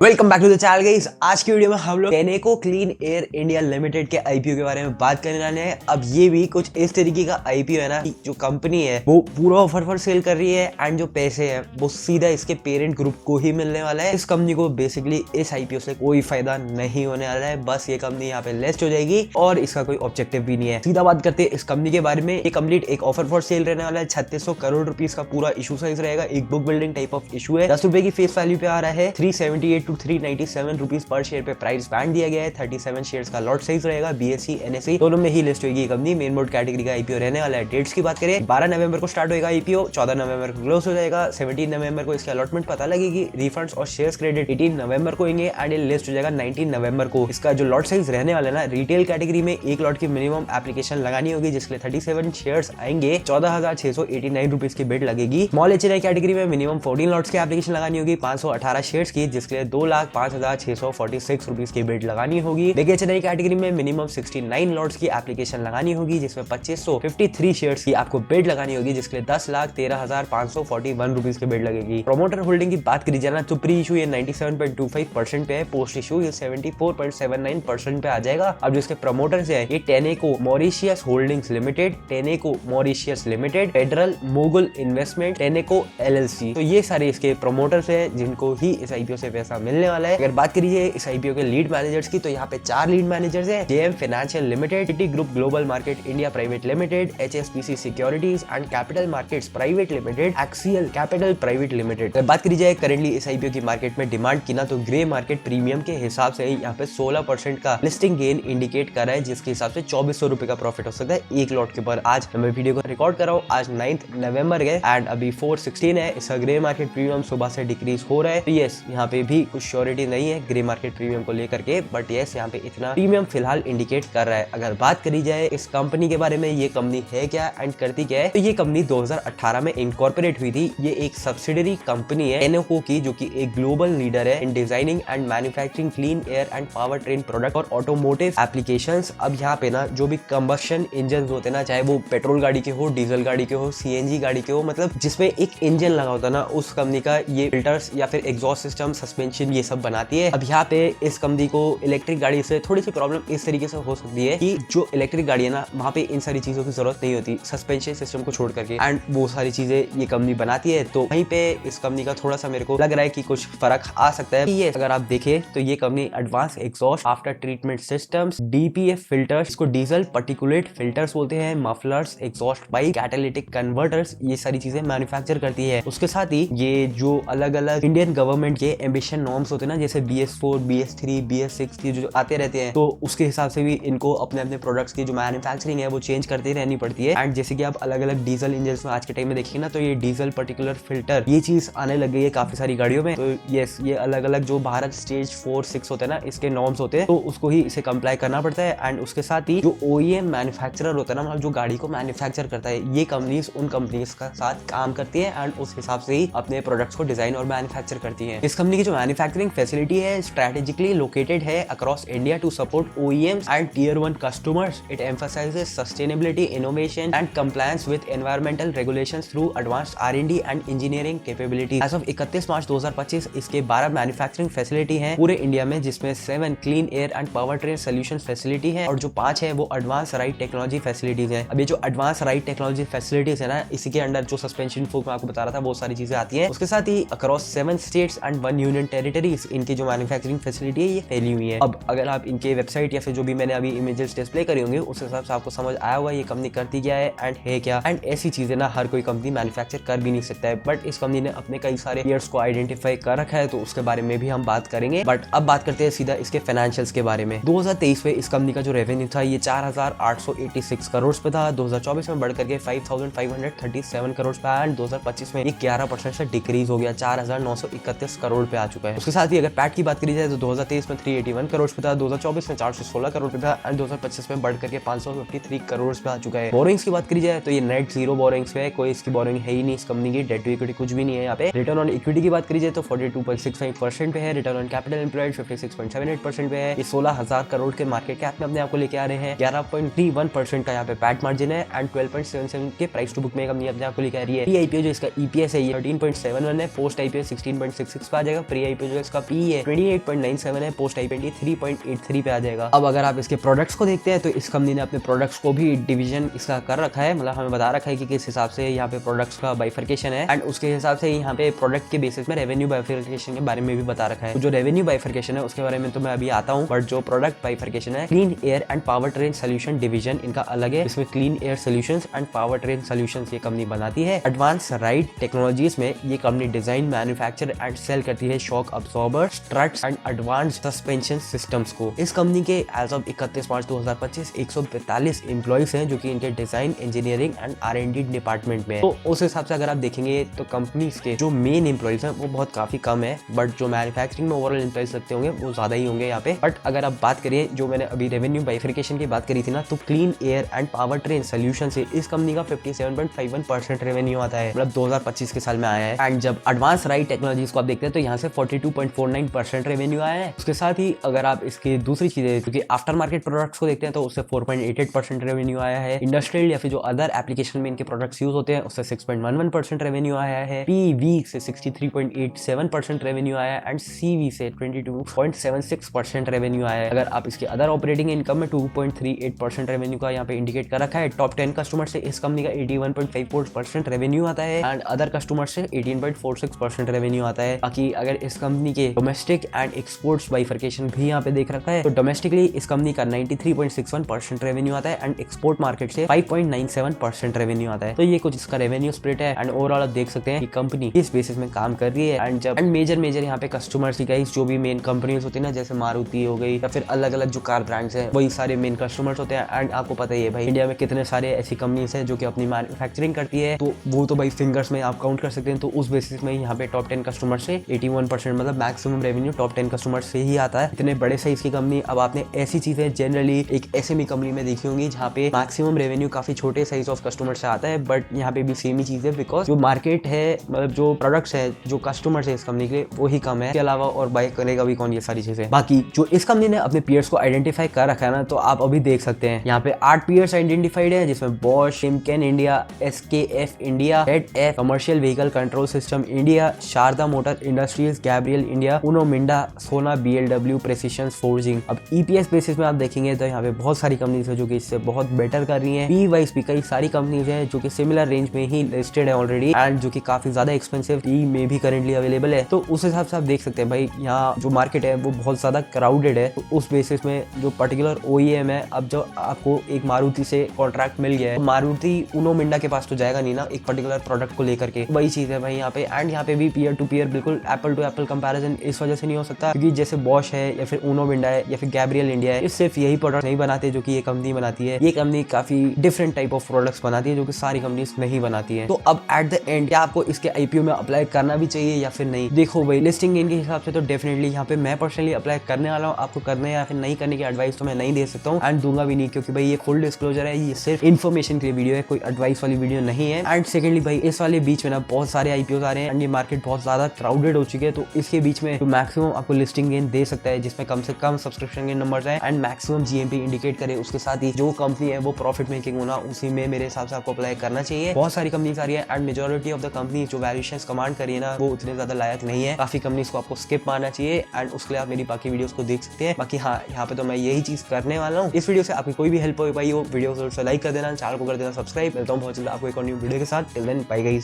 Welcome back to the channel guys. आज की video में हम लोग Tenneco clean air India limited के आईपीओ के बारे में बात करने वाले हैं। अब ये भी कुछ इस तरीके का आईपीओ है ना, जो कंपनी है वो पूरा ऑफर पर सेल कर रही है एंड जो पैसे हैं वो सीधा इसके पेरेंट ग्रुप को ही मिलने वाला है। इस कंपनी को बेसिकली इस आईपीओ से कोई फायदा नहीं होने वाला है, बस ये कंपनी यहाँ पे लिस्ट हो जाएगी और इसका कोई ऑब्जेक्टिव भी नहीं है। सीधा बात करते हैं इस कंपनी के बारे में। ये कंप्लीट एक ऑफर फॉर सेल रहने वाला है। 3600 करोड़ रुपीस का पूरा इशू साइज रहेगा। एक book building type of issue है। 10 रुपए की फेस वैल्यू पे आ रहा है। 378 टू 397 रुपीस पर शेयर पे प्राइस बैंड दिया गया है। 37 शेयर्स का लॉट साइज रहेगा। बीएसई एनएसई दोनों में ही लिस्ट होगी कंपनी। मेन बोर्ड कैटेगरी का आईपीओ रहने वाला है। डेट्स की बात करें, 12 नवंबर को स्टार्ट होगा आईपीओ, 14 नवंबर को क्लोज हो जाएगा। 17 नवंबर को इसकी अलॉटमेंट पता लगेगी। रिफंड्स और शेयर्स क्रेडिट 18 नवंबर को होंगे एंड ये लिस्ट हो जाएगा 19 नवंबर को। इसका जो लॉट साइज रहने वाला है ना, रिटेल कैटेगरी में एक लॉट की मिनिमम एप्लीकेशन लगानी होगी, जिसके लिए 37 शेयर्स आएंगे। 14,689 रुपीस की बिड लगेगी। स्मॉल एचएनआई कैटेगरी में मिनिमम 14 लॉट्स की एप्लीकेशन लगानी होगी, 518 शेयर्स की, जिसके लिए 2,05,646 रुपीस की बिड लगानी होगी। बिग एचएनआई कैटेगरी में मिनिमम 69 लॉट्स की एप्लीकेशन लगानी होगी, जिसमें 2553 शेयर्स की आपको बिड लगानी होगी, जिसके लिए 10,13,541 रुपीस की बिड लगेगी। प्रोमोटर होल्डिंग की बात करी जाए ना, तो प्री इशू ये 97.25% पे है, पोस्ट इशू ये 74.79% पे आ जाएगा। अब जो इसके प्रमोटर्स है ये Tenneco Mauritius holdings limited, Tenneco Mauritius limited, Federal Mogul investment, Tenneco LLC, तो ये सारे इसके प्रमोटर्स हैं जिनको ही इस आईपीओ से पैसा मिलने वाला है। अगर बात करिए इस आईपीओ के लीड मैनेजर्स की, तो यहाँ पे 4 लीड मैनेजर्स हैं। JM financial limited, city group global market India private limited, HSBC securities and capital markets private limited, XL capital private limited. अगर बात करी जाए करेंटली इस आईपीओ की मार्केट में डिमांड की ना, तो ग्रे मार्केट प्रीमियम के हिसाब से यहाँ पे 16% का लिस्टिंग गेन इंडिकेट कर रहा है, जिसके हिसाब से 2400 रुपए का प्रॉफिट हो सकता है एक लॉट के ऊपर। आज मैं वीडियो को रिकॉर्ड कर रहा हूँ, आज 9 नवंबर है एंड अभी 416 है। इसका ग्रे मार्केट प्रीमियम सुबह से डिक्रीज हो रहा है। तो यस, यहाँ पे भी कुछ श्योरिटी नहीं है ग्रे मार्केट प्रीमियम को लेकर के, बट यस यहाँ पे इतना प्रीमियम फिलहाल इंडिकेट कर रहा है। अगर बात करी जाए इस कंपनी के बारे में, ये कंपनी है क्या एंड करती क्या है, तो ये कंपनी 2018 में इनकॉर्पोरेट हुई थी। ये एक सब्सिडरी कंपनी है टेनेको की, जो कि एक ग्लोबल लीडर है in designing and manufacturing clean air and power train product और ऑटोमोटिव एप्लीकेशंस। अब यहाँ पे ना जो भी कंबशन इंजन होते हैं ना, चाहे वो पेट्रोल गाड़ी के हो, डीजल गाड़ी के हो, सीएनजी गाड़ी के हो, मतलब जिसमें एक इंजन लगा होता है ना, उस कंपनी का ये फिल्टर्स या फिर एग्जॉस्ट सिस्टम, सस्पेंशन, ये सब बनाती है। अब यहाँ पे इस कंपनी को इलेक्ट्रिक गाड़ी से थोड़ी सी प्रॉब्लम इस तरीके से हो सकती है कि जो इलेक्ट्रिक गाड़ी है ना, वहाँ पे इन सारी चीजों की जरूरत नहीं होती, सस्पेंशन सिस्टम को छोड़ करके, एंड वो सारी चीजें ये कंपनी बनाती है। तो वहीं पे इस कंपनी का थोड़ा सा मेरे को लग रहा है कि कुछ फर्क आ सकता है। ये अगर आप देखें तो ये company advance exhaust after treatment systems, DPF filters, इसको डीजल पार्टिकुलेट फिल्टर्स बोलते हैं, mufflers, exhaust pipe, catalytic converters, ये सारी चीजें मैन्युफैक्चर करती है। उसके साथ ही ये जो अलग अलग इंडियन गवर्नमेंट के एम्बिशन नॉर्म्स होते हैं ना, जैसे BS4, BS3, BS6 जो आते रहते हैं, तो उसके हिसाब से भी इनको अपने अपने प्रोडक्ट्स की जो मैन्युफैक्चरिंग है वो चेंज करते रहनी पड़ती है। एंड जैसे कि आप अलग अलग डीजल इंजन में आज के टाइम में देखिए ना, तो ये डीजल पर्टिकुलर फिल्टर, ये चीज आने लग गई है काफी सारी गाड़ियों में। तो यस, ये अलग अलग जो भारत स्टेज 4, 6 होते हैं ना, इसके नॉर्म्स होते हैं, तो उसको ही इसे कंप्लाई करना पड़ता है। एंड उसके साथ ही जो OEM मैन्युफैक्चरर होता है ना, मतलब जो गाड़ी को मैन्युफैक्चर करता है, ये कंपनीज उन कंपनीज का साथ काम करती है एंड उस हिसाब से ही अपने प्रोडक्ट्स को डिजाइन और मैन्युफैक्चर करती है। इस कंपनी की जो मैन्युफैक्चरिंग फैसिलिटी है स्ट्रेटेजिकली लोकेटेड है across India to support OEMs and Tier 1 customers. It emphasizes sustainability, innovation and compliance with environmental regulations through advanced R&D and engineering capabilities. As of 31 मार्च 2025 इसके 12 manufacturing facility हैं पूरे India में, जिसमें 7 clean air and power train solution facility है और जो 5 है वो एडवांस राइड टेक्नोलॉजी फैसिलिटीज है। अब ये जो एडवांस राइड टेक्नोलॉजी फैसिलिटीज है ना, इसी के अंडर जो सस्पेंशन फोक मैं आपको बता रहा था, वो सारी चीजें आती है। उसके साथ ही across 7 states and 1 union territories इनकी जो मैन्युफैक्चरिंग फैसिलिटी है ये फैली हुई है। अब अगर आप इनके वेबसाइट या फिर जो भी मैंने अभी इमेजेस डिस्प्ले करी होंगे, उस हिसाब से आपको समझ आया होगा ये कंपनी करती क्या है एंड है क्या। एंड ऐसी चीजें ना हर कोई कंपनी मैन्युफैक्चर कर भी नहीं सकता है, बट इस कंपनी ने अपने कई सारे ईयर्स को आइडेंटिफाई कर रखा है, तो उसके बारे में भी हम बात करेंगे। बट अब बात करते हैं सीधा इसके फाइनेंशियल्स के बारे में। 2023 में इस कंपनी का जो रेवेन्यू था ये 4,886 करोड़ पे था। 2024 में बढ़कर के 5,537 करोड़ पे आया एंड 2025 में ये 11% से डिक्रीज हो गया, 4,931 करोड़ पे आ चुका है। उसके साथ ही अगर पैट की बात करी जाए तो 2023 में 381 करोड़ पे था, 2024 में 416 करोड़ पे था एंड 2025 में बढ़ करके 553 करोड़ पे आ चुका है। बोरिंग्स की बात करी जाए तो ये नेट जीरो बोरिंग्स पे है, कोई इसकी बोरिंग है ही नहीं इस कंपनी की, डेट टू इक्विटी कुछ भी नहीं है यहाँ पे। रिटर्न ऑन इक्विटी की बात करी जाए तो 42.65% पे है, रिटर्न ऑन कैपिटल एम्प्लॉयड 56.78% पे है। ये 16,000 करोड़ के मार्केट कैप में अपने आपको लेके आ रहे हैं। 11.31% का यहाँ पे पैट मार्जिन है एंड 12.77 के प्राइस टू बुक में कंपनी अपने आपको लेके आ रही है। आईपीओ जो इसका ईपीएस है ये 13.71 है, पोस्ट आईपीओ 16.66 पे आ जाएगा। प्री आईपीओ जो इसका पी है 28.97 है, पोस्ट आईपीओ 3.83 पे आ जाएगा। अब अगर आप इसके प्रोडक्ट्स को देखते हैं तो इस कंपनी ने अपने प्रोडक्ट्स को भी डिवीजन इसका कर रखा है, मतलब हमें बता रखा है कि किस हिसाब से यहाँ पे प्रोडक्ट्स का बाइफर्केशन है एंड उसके हिसाब से यहाँ पे प्रोडक्ट के बेसिस में रेवेन्यू बाइफर्केशन के बारे में भी बता रखा है। तो जो रेवेन्यू बाइफर्केशन है उसके बारे में तो मैं अभी आता हूँ, बट जो प्रोडक्ट बाइफर्केशन है, clean air and power train solution division इनका अलग है। इसमें clean air solutions and power train solutions ये कंपनी बनाती है। एडवांस राइड टेक्नोलॉजीज में ये company design, manufacture and sell करती है shock absorber, struts and advance suspension systems को। इस कंपनी के एज ऑफ 31 मार्च 2025 145 एम्प्लॉइज हैं जो कि इनके design, engineering and R&D department में। तो उस हिसाब से अगर आप देखेंगे तो कंपनीज के जो मेन एम्प्लॉइज हैं वो बहुत काफी कम है, बट जो मैन्युफैक्चरिंग में ओवरऑल एम्प्लॉइज लगते होंगे वो ज्यादा ही होंगे यहाँ पे। बट अगर आप बात करिए जो मैंने अभी रेवेन्यू बाइफर्केशन की बात करी थी ना, तो clean air and power train solution से इस कंपनी का 57.51% रेवेन्यू आता है, मतलब 2025 के साल में आया है। एंड जब एडवांस राइड टेक्नोलॉजीज को आप देखते हैं तो यहाँ से 42.49% रेवेन्यू आया है। उसके साथ ही अगर आप इसकी दूसरी चीजें क्योंकि आफ्टर मार्केट प्रोडक्ट्स को देखते हैं तो उससे 4.88% रेवेन्यू आया है। इंडस्ट्रियल या फिर जो अदर एप्लीकेशन में इनके प्रोडक्ट्स यूज होते हैं उससे 6.11% रेवेन्यू आया है। पीवी से 63.87% रेवेन्यू आया है एंड सीवी से 22.76% रेवेन्यू आया है। अगर आप इसके अदर ऑपरेटिंग इनकम में 2.38% रेवेन्यू का यहाँ पे इंडिकेट कर रखा है। टॉप 10 कस्टमर से इस कंपनी का 81.54% रेवेन्यू आता है एंड अदर कस्टमर से 18.46% रेवेन्यू आता है। बाकी अगर इस कंपनी के डोमेस्टिक एंड एक्सपोर्ट्स बाइफर्केशन भी यहाँ पे देख रखा है तो डोमेस्टिकली इस कंपनी का 93.61% रेवेन्यू आता है एंड एक्सपोर्ट मार्केट से 5.97% रेवेन्यू आता है। तो ये कुछ इसका रेवेन्यू स्प्लिट है एंड ओवरऑल आप देख सकते हैं कि कंपनी किस बेसिस में काम कर रही है। एंड मेजर यहाँ पे कस्टमर्स ही गाइस जो भी मेन कंपनीज होती है ना, जैसे मारुति हो गई या फिर अलग अलग जो कार ब्रांड्स हैं वही सारे मेन कस्टमर्स होते हैं। एंड आपको पता ही है भाई इंडिया में कितने सारे ऐसी कंपनीज हैं जो कि अपनी मैन्युफैक्चरिंग करती है, तो वो तो भाई फिंगर्स में आप काउंट कर सकते हैं। तो उस बेसिस में यहाँ पे टॉप 10 कस्टमर से 81% मतलब मैक्सिमम रेवेन्यू टॉप 10 कस्टमर से ही आता है। इतने बड़े साइज की कंपनी, अब आपने ऐसी चीजें जनरली एक एसएमई कंपनी में देखी होंगी जहाँ पे मैक्सिमम रेवेन्यू काफी छोटे साइज ऑफ कस्टमर से आता है, बट यहाँ पे भी सेम ही चीज है बिकॉज जो मार्केट है मतलब जो प्रोडक्ट्स है जो कस्टमर्स है इस कंपनी के वो ही कम है, इसके अलावा और बाय करेगा भी कौन ये सारी चीजें। बाकी जो इस कंपनी ने अपने पीयर्स को आइडेंटिफाई कर रखा है ना, तो आप अभी देख सकते हैं यहाँ पे 8 पीयर्स आइडेंटिफाइड है जिसमें बॉश, शिमकेन India, SKF India, ZF commercial vehicle control system India, Sharda motor industries, Gabriel India, Uno Minda, Sona, BLW, precision forging. अब EPS बेसिस में आप देखेंगे तो यहाँ पे बहुत सारी कंपनीज है जो कि इससे बहुत बेटर कर रही है। P कई सारी कंपनीज है जो कि सिमिलर रेंज में ही लिस्टेड है ऑलरेडी एंड जो कि काफी ज्यादा एक्सपेंसिव में भी करेंटली अवेलेबल है। तो उस हिसाब से आप देख सकते हैं भाई यहाँ जो मार्केट है वो बहुत ज्यादा क्राउडेड है। तो उस बेसिस में जो पर्टिकुलर OEM है, अब जो आपको एक मारुति से कॉन्ट्रैक्ट मिल गया है, मारुति उनो मिंडा के पास तो जाएगा नहीं ना एक पर्टिकुलर प्रोडक्ट को लेकर के, वही चीज है भाई यहाँ पे। एंड यहाँ पे भी पीयर टू पीयर बिल्कुल एप्पल टू एप्पल कंपैरिजन इस वजह से नहीं हो सकता क्योंकि जैसे बॉश है या फिर उनो मिंडा है या फिर गैब्रियल इंडिया है, सिर्फ यही प्रोडक्ट नहीं बनाते जो कि ये कंपनी बनाती है। ये कंपनी काफी डिफरेंट टाइप ऑफ प्रोडक्ट्स बनाती है जो कि सारी कंपनीज नहीं बनाती है। तो अब एट द एंड क्या आपको इसके IPO में अप्लाई करना भी चाहिए या फिर नहीं? देखो भाई लिस्टिंग गेन के हिसाब से तो डेफिनेटली यहाँ पे मैं पर्सनली अप्लाई करने वाला हूँ। आपको करने या फिर नहीं करने की एडवाइस तो मैं नहीं दे सकता हूँ एंड दूंगा भी नहीं, क्योंकि भाई ये फुल डिस्क्लोजर है, ये सिर्फ इन्फॉर्मेशन के लिए वीडियो है, कोई एडवाइस वाली वीडियो नहीं है। एंड सेकेंडली भाई इस वाले बीच में ना बहुत सारे IPOs आ रहे हैं एंड ये मार्केट बहुत ज्यादा क्राउडेड हो चुकी है। तो इसके बीच में तो मैक्सिमम आपको लिस्टिंग गेन दे सकता है जिसमें कम से कम सब्सक्रिप्शन गेन नंबर्स है एंड मैक्सिमम GMP इंडिकेट करे। उसके साथ ही जो कंपनी है वो प्रॉफिट मेकिंग होना, उसी में मेरे हिसाब से आपको अप्लाई करना चाहिए। बहुत सारी कंपनीज आ रही है and majority of the company जो वैल्यूएशंस कमांड कर रही है ना वो उतने ज्यादा लायक नहीं है। काफी कंपनीज को आपको स्किप मारना चाहिए एंड उसके लिए आप मेरी बाकी वीडियोस को देख सकते हैं। बाकी हाँ, यहाँ पे तो मैं यही चीज करने वाला हूँ। इस वीडियो से आपकी कोई भी हेल्प हो पाई हो, वीडियो को लाइक कर देना, चैनल को कर देना सब्सक्राइब। मिलता हूँ बहुत जल्द आपको एक और न्यू वीडियो के साथ। Till then bye guys.